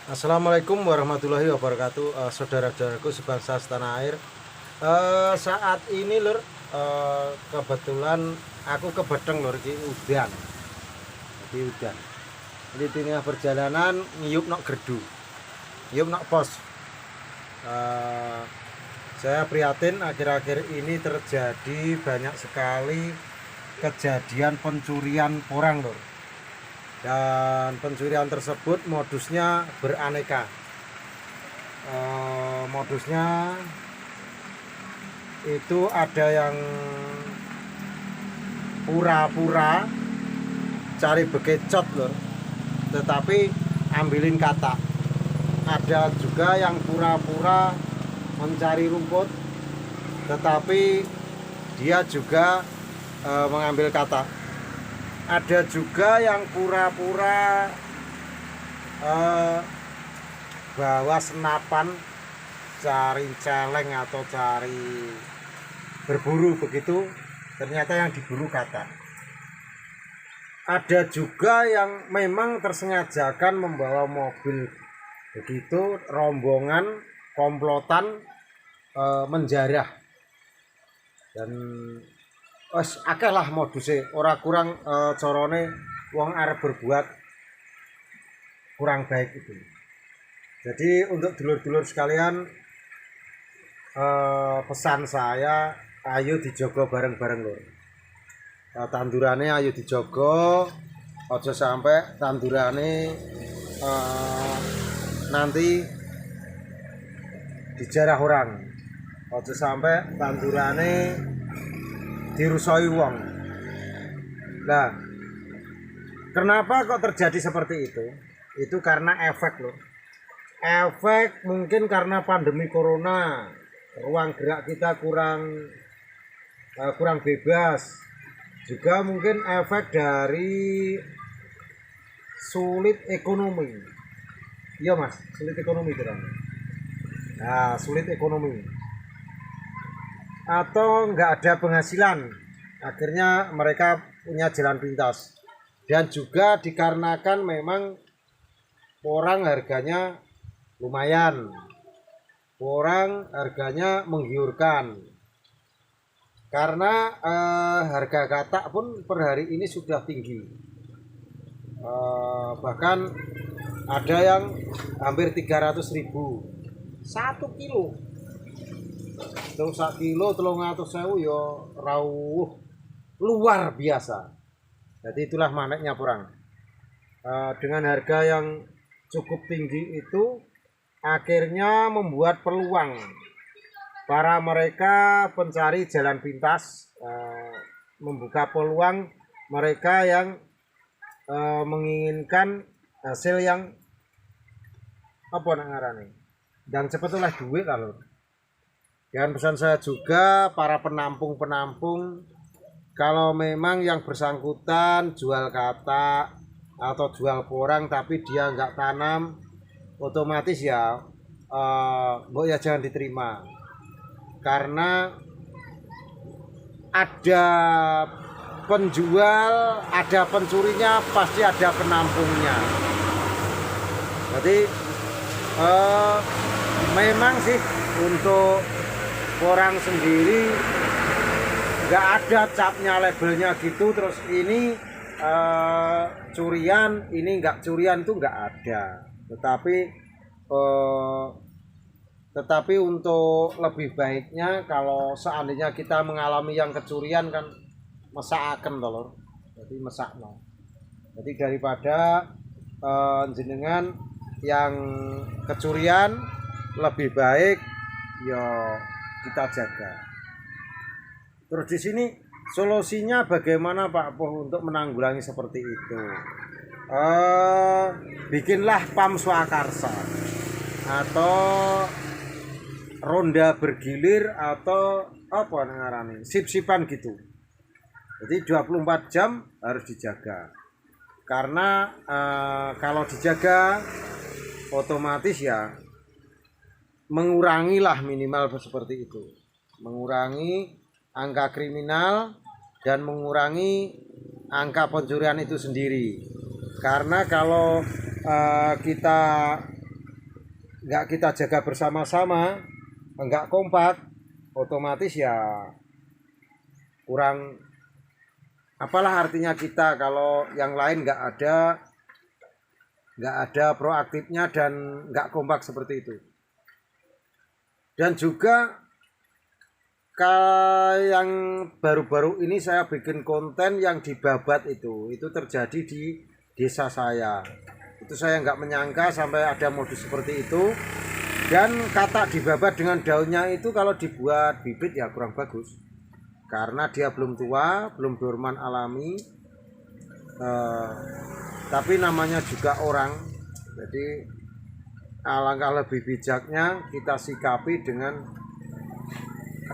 Assalamualaikum warahmatullahi wabarakatuh, saudara-saudaraku sebangsa setanah air. Saat ini lur, kebetulan aku kebedeng lur, iki udan. Jadi udan. Di tengah perjalanan ngiyup nok gerdu, ngiyup nok pos. Eh, saya prihatin akhir-akhir ini terjadi banyak sekali kejadian pencurian porang lur. Dan pencurian tersebut modusnya beraneka. Modusnya itu ada yang pura-pura cari bekecot lor, tetapi ambilin kata. Ada juga yang pura-pura mencari rumput, tetapi dia juga mengambil kata. Ada juga yang pura-pura bawa senapan cari celeng atau cari berburu begitu, ternyata yang diburu kata. Ada juga yang memang tersengajakan membawa mobil begitu, rombongan komplotan menjarah. Dan wes akeh lah modusnya, ora kurang corone wong arep berbuat kurang baik itu. Jadi untuk dulur-dulur sekalian, pesan saya, ayo dijogo bareng-bareng lho. Tandurane ayo dijogo, aja sampai tandurane nanti dijarah orang. Aja sampai tandurane dirusoi wong. Nah, kenapa kok terjadi seperti itu? Itu karena efek loh. Efek mungkin karena pandemi corona, ruang gerak kita kurang bebas. Juga mungkin efek dari sulit ekonomi. Iya mas, sulit ekonomi kan? Nah, sulit ekonomi. Atau nggak ada penghasilan, akhirnya mereka punya jalan pintas. Dan juga dikarenakan memang porang harganya lumayan, porang harganya menggiurkan, karena harga katak pun per hari ini sudah tinggi. Bahkan ada yang hampir 300.000 1 kilo. Terus 1 kilo 300.000 yo rawuh luar biasa. Jadi itulah maneknya porang. Dengan harga yang cukup tinggi itu akhirnya membuat peluang para mereka pencari jalan pintas, membuka peluang mereka yang menginginkan hasil yang apa ngarane dan cepetlah duit lalu. Dan pesan saya juga para penampung-penampung, kalau memang yang bersangkutan jual kata atau jual porang tapi dia nggak tanam, otomatis ya ya jangan diterima, karena ada penjual, ada pencurinya, pasti ada penampungnya. Jadi memang sih untuk porang sendiri nggak ada capnya, labelnya gitu. Terus ini curian, ini nggak curian, itu nggak ada. Tetapi untuk lebih baiknya, kalau seandainya kita mengalami yang kecurian kan mesakaken to lho. Jadi mesakno. Jadi daripada jenengan yang kecurian, lebih baik ya kita jaga. Terus di sini solusinya bagaimana Pak Poh untuk menanggulangi seperti itu? Bikinlah pam swakarsa atau ronda bergilir atau apa ngarani, sip-sipan gitu. Jadi 24 jam harus dijaga. Karena kalau dijaga otomatis ya mengurangilah minimal seperti itu. Mengurangi angka kriminal dan mengurangi angka pencurian itu sendiri. Karena kalau kita nggak kita jaga bersama-sama, nggak kompak, otomatis ya kurang, apalah artinya kita kalau yang lain nggak ada proaktifnya dan nggak kompak seperti itu. Dan juga yang baru-baru ini saya bikin konten yang di Babat itu terjadi di desa saya. Itu saya nggak menyangka sampai ada modus seperti itu. Dan katak di Babat dengan daunnya itu kalau dibuat bibit ya kurang bagus, karena dia belum tua, belum dorman alami, tapi namanya juga orang. Jadi alangkah lebih bijaknya kita sikapi dengan,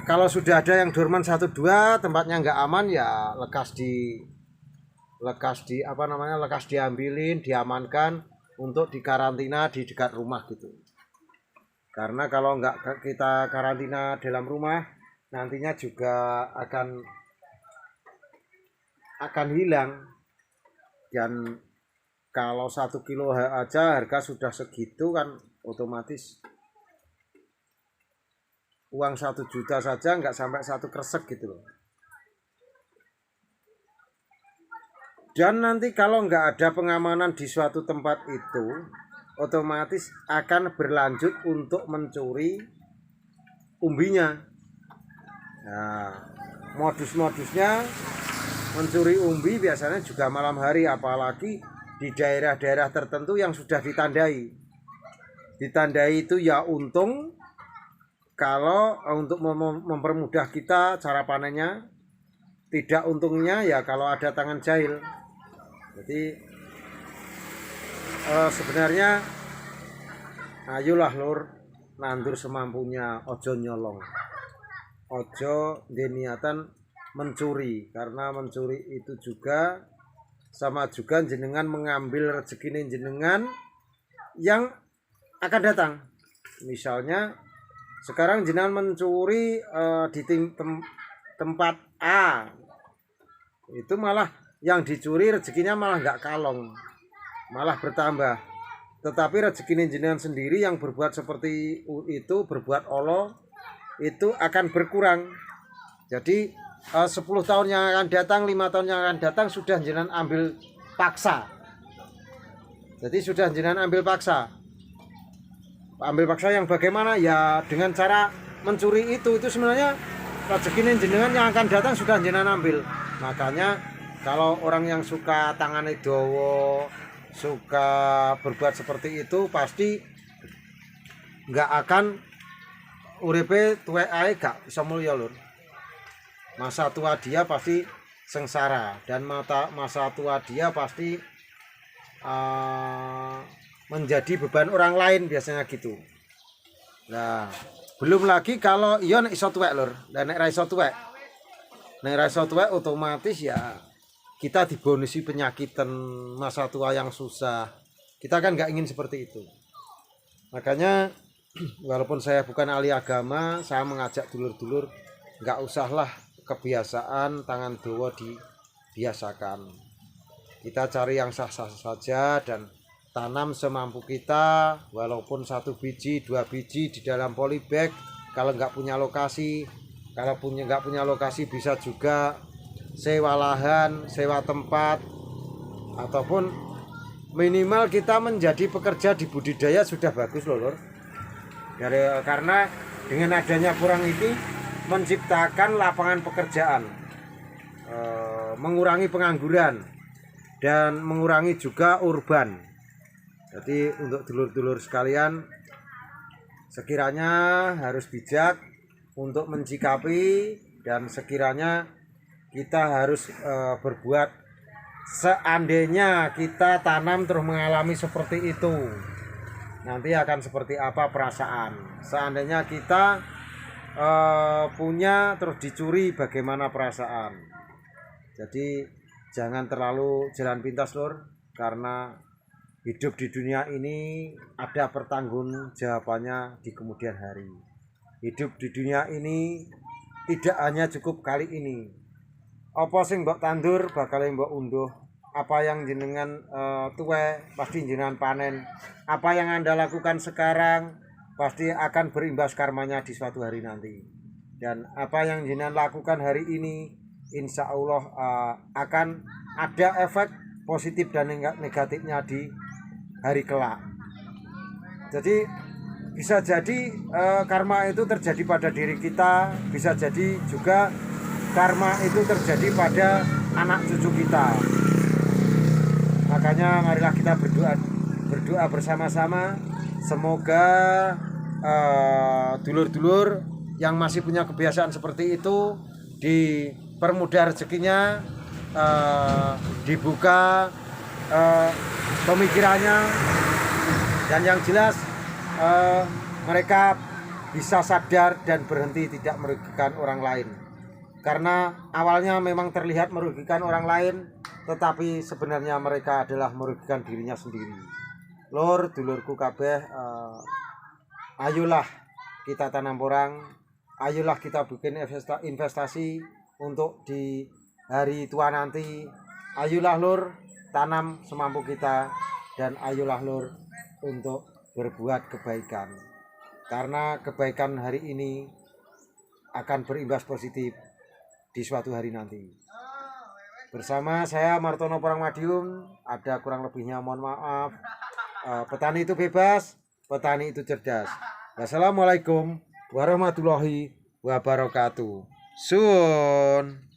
kalau sudah ada yang dorman 1-2 tempatnya nggak aman ya lekas diambilin, diamankan untuk dikarantina di dekat rumah gitu. Karena kalau nggak kita karantina dalam rumah, nantinya juga akan hilang. Dan kalau 1 kilo aja harga sudah segitu kan, otomatis uang 1 juta saja nggak sampai 1 kresek gitu loh. Dan nanti kalau nggak ada pengamanan di suatu tempat itu, otomatis akan berlanjut untuk mencuri umbinya. Nah, modus-modusnya mencuri umbi biasanya juga malam hari, apalagi di daerah-daerah tertentu yang sudah ditandai. Ditandai itu ya untung, kalau untuk mempermudah kita cara panennya. Tidak untungnya ya kalau ada tangan jahil. Jadi sebenarnya ayolah lur, nandur semampunya, ojo nyolong, ojo niatan mencuri, karena mencuri itu juga sama juga jenengan mengambil rezeki jenengan yang akan datang. Misalnya sekarang jenengan mencuri di tempat A, itu malah yang dicuri rezekinya malah nggak kalong, malah bertambah. Tetapi rezeki jenengan sendiri yang berbuat seperti itu, berbuat olo, itu akan berkurang. Jadi 10 tahun yang akan datang, 5 tahun yang akan datang sudah jenengan ambil paksa. Jadi sudah jenengan ambil paksa. Ambil paksa yang bagaimana? Ya dengan cara mencuri itu sebenarnya rezeki jenengan yang akan datang sudah jenengan ambil. Makanya kalau orang yang suka tangannya dowo, suka berbuat seperti itu, pasti nggak akan uripe tuwek ae gak bisa mulya lur. Masa tua dia pasti sengsara, dan masa tua dia pasti menjadi beban orang lain biasanya gitu. Nah, belum lagi kalau iya nek iso tuwek lur. Dan nek ra iso tuwek, otomatis ya kita dibonusi penyakitan masa tua yang susah. Kita kan nggak ingin seperti itu. Makanya walaupun saya bukan ahli agama, saya mengajak dulur-dulur nggak usahlah kebiasaan tangan dowo dibiasakan. Kita cari yang sah-sah saja dan tanam semampu kita, walaupun 1 biji 2 biji di dalam polybag. Kalau nggak punya lokasi, nggak punya lokasi bisa juga sewa lahan, sewa tempat, ataupun minimal kita menjadi pekerja di budidaya sudah bagus loh lor. Karena dengan adanya kurang ini menciptakan lapangan pekerjaan, mengurangi pengangguran, dan mengurangi juga urban. Jadi untuk dulur-dulur sekalian, sekiranya harus bijak untuk mencikapi, dan sekiranya kita harus berbuat, seandainya kita tanam terus mengalami seperti itu, nanti akan seperti apa perasaan. Seandainya kita punya terus dicuri, bagaimana perasaan. Jadi jangan terlalu jalan pintas lur, karena hidup di dunia ini ada pertanggungjawabannya di kemudian hari. Hidup di dunia ini tidak hanya cukup kali ini. Apa sing mbok tandur bakal mbok unduh apa yang jenengan tuwe pasti jenengan panen. Apa yang Anda lakukan sekarang pasti akan berimbas karmanya di suatu hari nanti. Dan apa yang jenengan lakukan hari ini insya Allah akan ada efek positif dan negatifnya di hari kelak. Jadi bisa jadi karma itu terjadi pada diri kita, bisa jadi juga karma itu terjadi pada anak cucu kita. Makanya marilah kita berdoa bersama-sama, semoga dulur-dulur yang masih punya kebiasaan seperti itu dipermudah rezekinya, dibuka pemikirannya, dan yang jelas mereka bisa sadar dan berhenti tidak merugikan orang lain. Karena awalnya memang terlihat merugikan orang lain, tetapi sebenarnya mereka adalah merugikan dirinya sendiri. Lur, dulurku kabeh, ayolah kita tanam porang, ayolah kita bikin investasi untuk di hari tua nanti. Ayolah lur, tanam semampu kita, dan ayolah lur untuk berbuat kebaikan. Karena kebaikan hari ini akan berimbas positif di suatu hari nanti. Bersama saya Martono Parangmadium, ada kurang lebihnya mohon maaf. Petani itu bebas, petani itu cerdas. Wassalamualaikum warahmatullahi wabarakatuh. Sun.